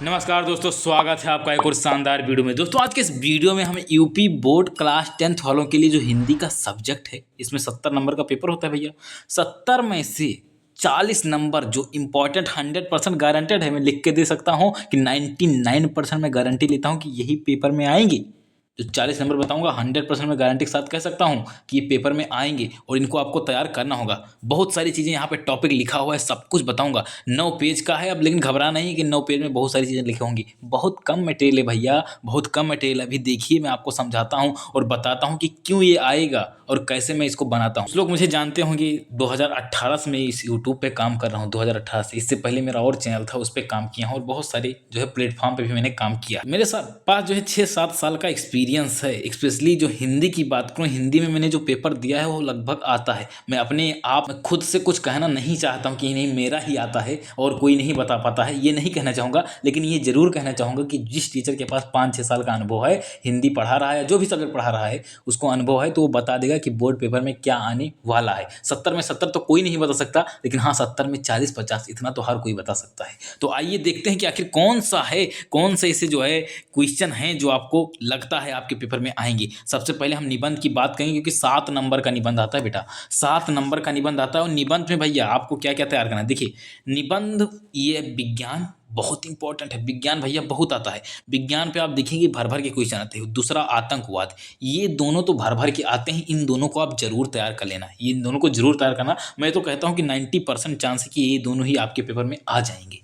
नमस्कार दोस्तों, स्वागत है आपका एक और शानदार वीडियो में। दोस्तों आज के इस वीडियो में हमें यूपी बोर्ड क्लास 10th वालों के लिए जो हिंदी का सब्जेक्ट है, इसमें 70 नंबर का पेपर होता है भैया। 70 में से 40 नंबर जो इंपॉर्टेंट 100% गारंटेड है, मैं लिख के दे सकता हूँ कि 99% मैं गारंटी लेता हूँ कि यही पेपर में आएंगे। जो 40 नंबर बताऊंगा 100% मैं गारंटी के साथ कह सकता हूँ कि ये पेपर में आएंगे और इनको आपको तैयार करना होगा। बहुत सारी चीज़ें यहाँ पे टॉपिक लिखा हुआ है, सब कुछ बताऊंगा। 9 पेज का है अब, लेकिन घबराना नहीं कि 9 पेज में बहुत सारी चीज़ें लिखी होंगी। बहुत कम मटेरियल है भैया, बहुत कम मटेरियल। अभी देखिए मैं आपको समझाता हूँ और बताता हूँ कि क्यों ये आएगा और कैसे मैं इसको बनाता हूँ। कुछ लोग मुझे जानते होंगे 2018 से मैं इस यूट्यूब पे काम कर रहा हूँ। 2018 से, इससे पहले मेरा और चैनल था, उस पर काम किया हूँ और बहुत सारे जो है प्लेटफॉर्म पे भी मैंने काम किया। मेरे साथ पास जो है 6-7 साल का एक्सपीरियंस है। स्पेशली जो हिंदी की बात करूँ, हिंदी में मैंने जो पेपर दिया है वो लगभग आता है। मैं अपने आप में खुद से कुछ कहना नहीं चाहता हूँ कि नहीं मेरा ही आता है और कोई नहीं बता पाता है, ये नहीं कहना चाहूँगा। लेकिन ये जरूर कहना चाहूँगा कि जिस टीचर के पास 5-6 साल का अनुभव है, हिंदी पढ़ा रहा है, जो भी सब्जेक्ट पढ़ा रहा है, उसको अनुभव है तो वो बता देगा कि बोर्ड पेपर में क्या आने वाला है। 70 में 70 तो कोई नहीं बता सकता, लेकिन हाँ 70 में 40-50 इतना तो हर कोई बता सकता है। तो आइए देखते हैं कि आखिर कौन सा है, कौन से ऐसे जो है क्वेश्चन हैं जो आपको लगता है आपके पेपर में आएंगे। सबसे पहले हम निबंध की बात करेंगे, क्योंकि 7 नंबर का निबंध आता है बेटा। 7 नंबर का निबंध आता है और निबंध में भैया आपको क्या क्या तैयार करना है। देखिए निबंध, ये विज्ञान बहुत इंपॉर्टेंट है। विज्ञान भैया बहुत आता है। विज्ञान पे आप देखेंगे भर भर के क्वेश्चन आते हैं। दूसरा आतंकवाद, ये दोनों तो भर भर के आते हैं। इन दोनों को आप जरूर तैयार कर लेना, ये इन दोनों को जरूर तैयार करना। मैं तो कहता हूँ कि 90% चांस है कि ये दोनों ही आपके पेपर में आ जाएंगे।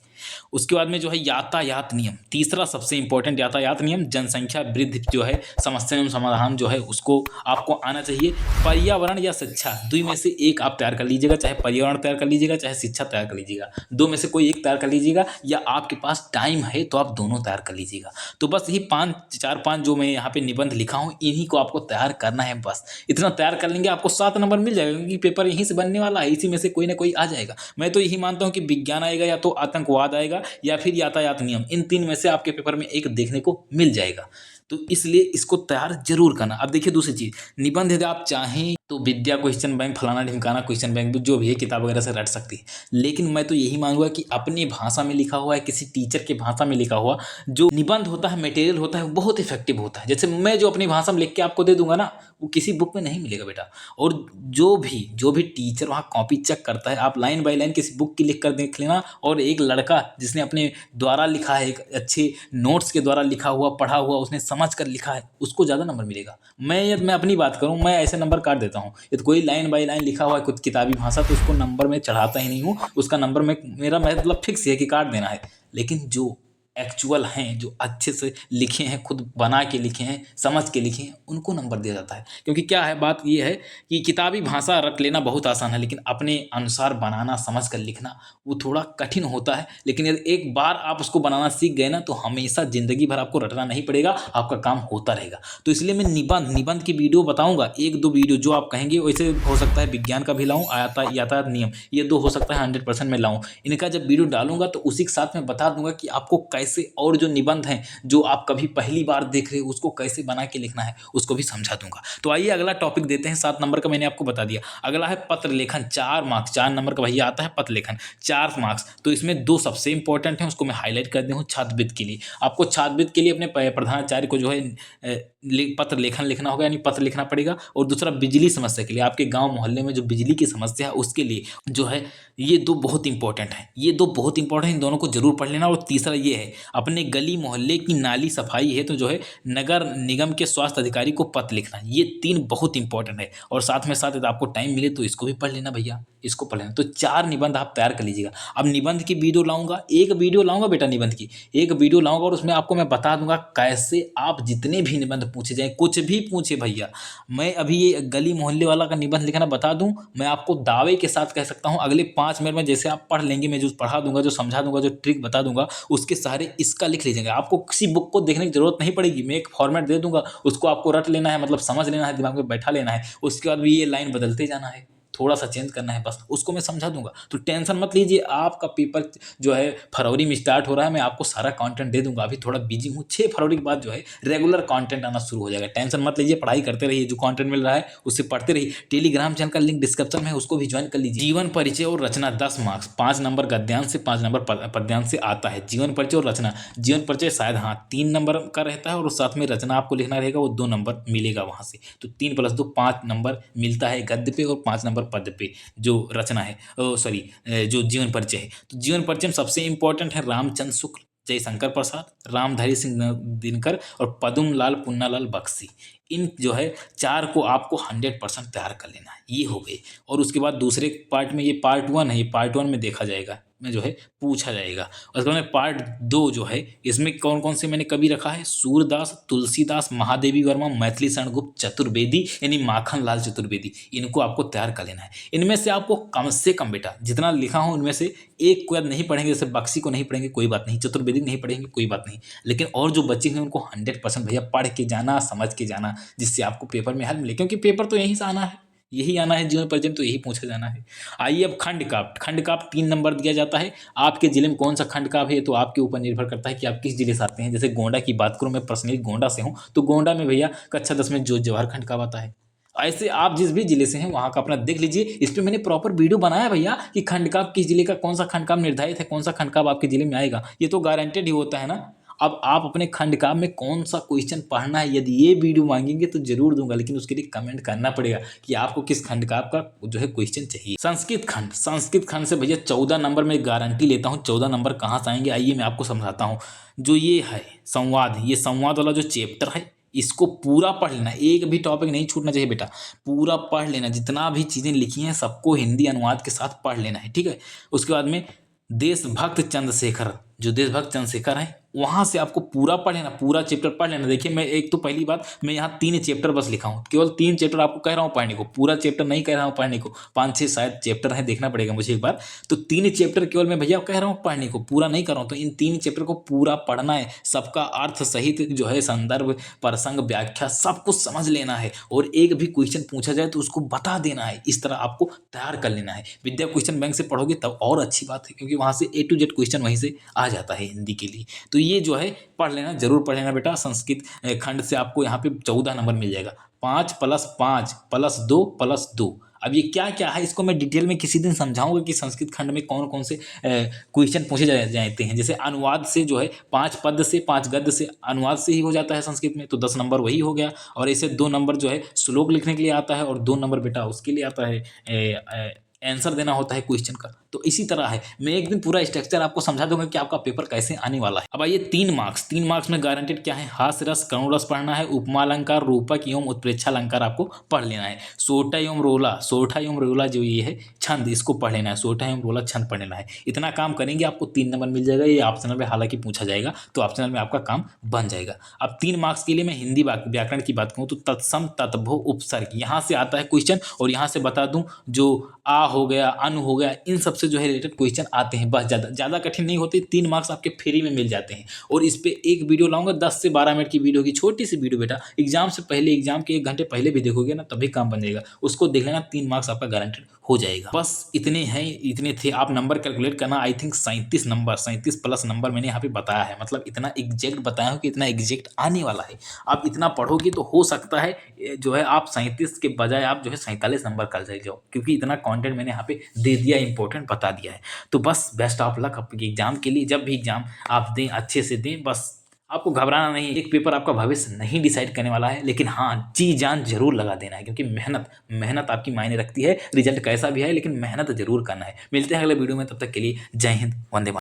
उसके बाद में जो है यातायात नियम, तीसरा सबसे इंपॉर्टेंट यातायात नियम। जनसंख्या वृद्धि जो है समस्या एवं समाधान जो है उसको आपको आना चाहिए। पर्यावरण या शिक्षा, दो में से एक आप तैयार कर लीजिएगा। चाहे पर्यावरण तैयार कर लीजिएगा, चाहे शिक्षा तैयार कर लीजिएगा। दो में से कोई एक तैयार कर लीजिएगा, या आपके पास टाइम है तो आप दोनों तैयार कर लीजिएगा। तो बस यही 4-5 जो मैं यहाँ पे निबंध लिखा हूँ, इन्हीं को आपको तैयार करना है। बस इतना तैयार कर लेंगे आपको 7 नंबर मिल जाएगा, क्योंकि पेपर यहीं से बनने वाला है। इसी में से कोई ना कोई आ जाएगा। मैं तो यही मानता हूँ कि विज्ञान आएगा, या तो आतंकवाद आएगा, या फिर यातायात नियम। इन 3 में से आपके पेपर में एक देखने को मिल जाएगा। तो इसलिए इसको तैयार जरूर करना। अब देखिए दूसरी चीज, निबंध यदि आप चाहें तो विद्या क्वेश्चन बैंक, फलाना ढिमकाना क्वेश्चन बैंक जो भी है किताब वगैरह से रट सकती है। लेकिन मैं तो यही मानूंगा कि अपनी भाषा में लिखा हुआ है, किसी टीचर की भाषा में लिखा हुआ जो निबंध होता है, मटेरियल होता है, वो बहुत इफेक्टिव होता है। जैसे मैं जो अपनी भाषा में लिख के आपको दे दूंगा ना, वो किसी बुक में नहीं मिलेगा बेटा। और जो भी टीचर वहाँ कॉपी चेक करता है, आप लाइन बाय लाइन किसी बुक की लिख कर देख लेना, और एक लड़का जिसने अपने द्वारा लिखा है, एक अच्छे नोट्स के द्वारा लिखा हुआ, पढ़ा हुआ, उसने समझ कर लिखा है, उसको ज़्यादा नंबर मिलेगा। मैं अपनी बात करूँ, मैं ऐसे नंबर काट देता हूँ। यदि कोई लाइन बाय लाइन लिखा हुआ है कुछ किताबी भाषा, तो उसको नंबर में चढ़ाता ही नहीं हूँ। उसका नंबर मेरा मतलब फिक्स है कि काट देना है। लेकिन जो एक्चुअल हैं, जो अच्छे से लिखे हैं, खुद बना के लिखे हैं, समझ के लिखे हैं, उनको नंबर दिया जाता है। क्योंकि क्या है, बात ये है कि किताबी भाषा रट लेना बहुत आसान है, लेकिन अपने अनुसार बनाना, समझ कर लिखना, वो थोड़ा कठिन होता है। लेकिन यदि एक बार आप उसको बनाना सीख गए ना, तो हमेशा ज़िंदगी भर आपको रटना नहीं पड़ेगा, आपका काम होता रहेगा। तो इसलिए मैं निबंध की वीडियो बताऊँगा, 1-2 वीडियो जो आप कहेंगे। वैसे हो सकता है विज्ञान का भी लाऊँ, यातायात नियम, ये 2 हो सकता है 100% मैं लाऊँ। इनका जब वीडियो डालूंगा तो उसी के साथ में बता दूंगा कि आपको कैसे, और जो निबंध हैं जो आप कभी पहली बार देख रहे हो, उसको कैसे बना के लिखना है, उसको भी समझा दूंगा। तो आइए अगला टॉपिक देते हैं। 7 नंबर का मैंने आपको बता दिया। अगला है पत्र लेखन, 4 मार्क्स। 4 नंबर का भैया आता है पत्र लेखन, 4 मार्क्स। तो इसमें 2 सबसे इंपॉर्टेंट हैं, उसको मैं हाईलाइट कर दूँ। छात्रवृत्ति के लिए आपको, छात्रवृत्ति के लिए अपने प्रधानाचार्य को जो है पत्र लेखन लिखना होगा, यानी पत्र लिखना पड़ेगा। और दूसरा बिजली समस्या के लिए, आपके गाँव मोहल्ले में जो बिजली की समस्या है उसके लिए जो है, ये 2 बहुत इंपॉर्टेंट हैं। ये 2 बहुत इंपॉर्टेंट, इन दोनों को जरूर पढ़ लेना। और तीसरा ये है, अपने गली मोहल्ले की नाली सफाई है तो जो है नगर निगम के स्वास्थ्य अधिकारी को पत्र लिखना। ये 3 बहुत इंपॉर्टेंट है। और साथ में साथ यदि आपको टाइम मिले तो इसको भी पढ़ लेना भैया, इसको पढ़ लेना। तो 4 निबंध आप तैयार कर लीजिएगा। अब निबंध की वीडियो लाऊंगा, एक वीडियो लाऊंगा बेटा, निबंध की एक वीडियो लाऊंगा, और उसमें आपको मैं बता दूंगा कैसे आप जितने भी निबंध पूछे जाए, कुछ भी पूछे भैया। मैं अभी ये गली मोहल्ले वाला का निबंध लिखना बता दूं, मैं आपको दावे के साथ कह सकता हूं अगले 5 मिनट में जैसे आप पढ़ लेंगे, मैं जो पढ़ा दूंगा, जो समझा दूंगा, जो ट्रिक बता दूंगा, उसके सहारे इसका लिख लीजिएगा। आपको किसी बुक को देखने की जरूरत नहीं पड़ेगी। मैं एक फॉर्मेट दे दूंगा, उसको आपको रट लेना है, मतलब समझ लेना है, दिमाग में बैठा लेना है। उसके बाद भी ये लाइन बदलते जाना है। थोड़ा सा चेंज करना है बस, उसको मैं समझा दूंगा। तो टेंशन मत लीजिए, आपका पेपर जो है फरवरी में स्टार्ट हो रहा है, मैं आपको सारा कंटेंट दे दूंगा। अभी थोड़ा बिजी हूँ, 6 फरवरी के बाद जो है रेगुलर कंटेंट आना शुरू हो जाएगा। टेंशन मत लीजिए, पढ़ाई करते रहिए, जो कंटेंट मिल रहा है उससे पढ़ते रहिए। टेलीग्राम चैनल का लिंक डिस्क्रिप्शन में है, उसको भी ज्वाइन कर लीजिए। जीवन परिचय और रचना 10 मार्क्स, 5 नंबर गद्यांश से 5 नंबर पद्यांश से आता है। जीवन परिचय और रचना, जीवन परिचय शायद हाँ 3 नंबर का रहता है और साथ में रचना आपको लिखना रहेगा, वो 2 नंबर मिलेगा वहाँ से। तो 3 + 2 5 नंबर मिलता है गद्य पे और 5 नंबर पद्य पे जो रचना है, सॉरी जो जीवन परिचय है। तो जीवन परिचय में सबसे इंपॉर्टेंट है रामचंद्र शुक्ल, जयशंकर प्रसाद, रामधारी सिंह दिनकर और पद्म लाल पुन्नालाल बख्शी। इन जो है 4 को आपको 100% तैयार कर लेना है, ये हो गए। और उसके बाद दूसरे पार्ट में, ये पार्ट 1 है, ये पार्ट 1 में देखा जाएगा, में जो है पूछा जाएगा। उसके बाद पार्ट 2 जो है, इसमें कौन कौन से मैंने कवि रखा है, सूरदास, तुलसीदास, महादेवी वर्मा, मैथिली शरण गुप्त, चतुर्वेदी यानी माखन लाल चतुर्वेदी, इनको आपको तैयार कर लेना है। इनमें से आपको कम से कम बेटा जितना लिखा हूँ उनमें से एक को नहीं पढ़ेंगे, जैसे बख्शी को नहीं पढ़ेंगे कोई बात नहीं, चतुर्वेदी नहीं पढ़ेंगे कोई बात नहीं, लेकिन और जो बच्चे हैं उनको 100% भैया पढ़ के जाना, समझ के जाना, जिससे आपको पेपर में हेल्प मिले, क्योंकि पेपर तो यहीं से आना है, यही आना है, जीवन परिचय तो यही पूछा जाना है। आइए अब खंड काव्य 3 नंबर दिया जाता है। आपके जिले में कौन सा खंड काव्य है तो आपके ऊपर निर्भर करता है कि आप किस जिले से आते हैं। जैसे गोंडा की बात करूं, मैं पर्सनली गोंडा से हूं, तो गोंडा में भैया कक्षा 10 में जो जवाहर खंड काव्य आता है। ऐसे आप जिस भी जिले से हैं वहां का अपना देख लीजिए। इस पर मैंने प्रॉपर वीडियो बनाया भैया कि खंड काव्य किस जिले का, कौन सा खंड काव्य निर्धारित है, कौन सा खंड काव्य आपके जिले में आएगा, ये तो गारंटेड ही होता है ना। अब आप अपने खंड काव्य में कौन सा क्वेश्चन पढ़ना है, यदि ये वीडियो मांगेंगे तो जरूर दूंगा, लेकिन उसके लिए कमेंट करना पड़ेगा कि आपको किस खंड काव्य का जो है क्वेश्चन चाहिए। संस्कृत खंड से भैया 14 नंबर में गारंटी लेता हूँ। 14 नंबर कहाँ से आएंगे आइए मैं आपको समझाता हूँ। जो ये है संवाद, ये संवाद वाला जो चैप्टर है इसको पूरा पढ़ लेना, एक भी टॉपिक नहीं छूटना चाहिए बेटा, पूरा पढ़ लेना, जितना भी चीज़ें लिखी हैं सबको हिंदी अनुवाद के साथ पढ़ लेना है, ठीक है। उसके बाद में देशभक्त चंद्रशेखर, जो देशभक्त चंद्रशेखर है वहाँ से आपको पूरा पढ़ लेना, पूरा चैप्टर पढ़ लेना। देखिए मैं एक तो पहली बात, मैं यहाँ 3 चैप्टर बस लिखा हूँ, केवल 3 चैप्टर आपको कह रहा हूँ पढ़ने को, पूरा चैप्टर नहीं कह रहा हूँ पढ़ने को, 5-6 शायद चैप्टर है, देखना पड़ेगा मुझे एक बार। तो 3 चैप्टर केवल मैं भैया कह रहा हूँ पढ़ने को, पूरा नहीं कर रहा हूँ। तो इन 3 चैप्टर को पूरा पढ़ना है, सबका अर्थ सहित जो है संदर्भ, प्रसंग, व्याख्या सब कुछ समझ लेना है, और एक भी क्वेश्चन पूछा जाए तो उसको बता देना है। इस तरह आपको तैयार कर लेना है। विद्या क्वेश्चन बैंक से पढ़ोगे तब और अच्छी बात है, क्योंकि वहाँ से A to Z क्वेश्चन वहीं से आ जाता है हिंदी के लिए। तो ये जो है पढ़ लेना, जरूर पढ़ लेना बेटा। संस्कृत खंड से आपको यहाँ पे 14 नंबर मिल जाएगा। 5 + 5 + 2 + 2। अब ये क्या क्या है इसको मैं डिटेल में किसी दिन समझाऊंगा कि संस्कृत खंड में कौन कौन से क्वेश्चन पूछे जाते हैं। जैसे अनुवाद से जो है 5 पद्य से 5 गद्य से अनुवाद से ही हो जाता है संस्कृत में, तो 10 नंबर वही हो गया। और ऐसे 2 नंबर जो है श्लोक लिखने के लिए आता है, और 2 नंबर बेटा उसके लिए आता है आंसर देना होता है क्वेश्चन का। तो इसी तरह है, मैं एक दिन पूरा स्ट्रक्चर आपको समझा दूंगा कि आपका पेपर कैसे आने वाला है। अब आइए 3 मार्क्स में गारंटेड क्या है, हास्य रस, करुण रस पढ़ना है, उपमा अलंकार, रूपक एवं उत्प्रेक्षा अलंकार आपको पढ़ लेना है। सोठा एवं रोला जो ये है छंद, इसको पढ़ लेना है, सोठा एवं रोला छंद पढ़ लेना है। इतना काम करेंगे आपको 3 नंबर मिल जाएगा। ये ऑप्शनल में हालांकि पूछा जाएगा, तो ऑप्शनल में आपका काम बन जाएगा। अब 3 मार्क्स के लिए मैं हिंदी व्याकरण की बात करूँ तो तत्सम, तत्भो, उपसर्ग, यहाँ से आता है क्वेश्चन। और यहाँ से बता दूं जो आ हो गया, अन हो गया, इन सबसे जो है रिलेटेड क्वेश्चन आते हैं, बस ज़्यादा कठिन नहीं होते। 3 मार्क्स आपके फ्री में मिल जाते हैं। और इस पे एक वीडियो लाऊंगा, 10 से 12 मिनट की वीडियो की, छोटी सी वीडियो बेटा। एग्जाम से पहले, एग्जाम के 1 घंटे पहले भी देखोगे ना तभी काम बन जाएगा, उसको देख लेना, 3 मार्क्स आपका गारंटेड हो जाएगा। बस इतने हैं, इतने थे। आप नंबर कैलकुलेट करना, I think 37 number, 37 plus number मैंने यहाँ पे बताया है, मतलब इतना एग्जैक्ट बताया हूँ कि इतना एग्जैक्ट आने वाला है। आप इतना पढ़ोगे तो हो सकता है जो है आप 37 के बजाय आप जो है 47 नंबर कर जाओ, क्योंकि इतना कंटेंट मैंने यहाँ पे दे दिया, इंपॉर्टेंट बता दिया है। तो बस बेस्ट ऑफ लक आपके एग्जाम के लिए। जब भी एग्जाम आप दें अच्छे से दें, बस आपको घबराना नहीं। एक पेपर आपका भविष्य नहीं डिसाइड करने वाला है, लेकिन हाँ जी जान जरूर लगा देना है, क्योंकि मेहनत आपकी मायने रखती है। रिजल्ट कैसा भी है लेकिन मेहनत जरूर करना है। मिलते हैं अगले वीडियो में, तब तक के लिए जय हिंद, वंदे मातरम।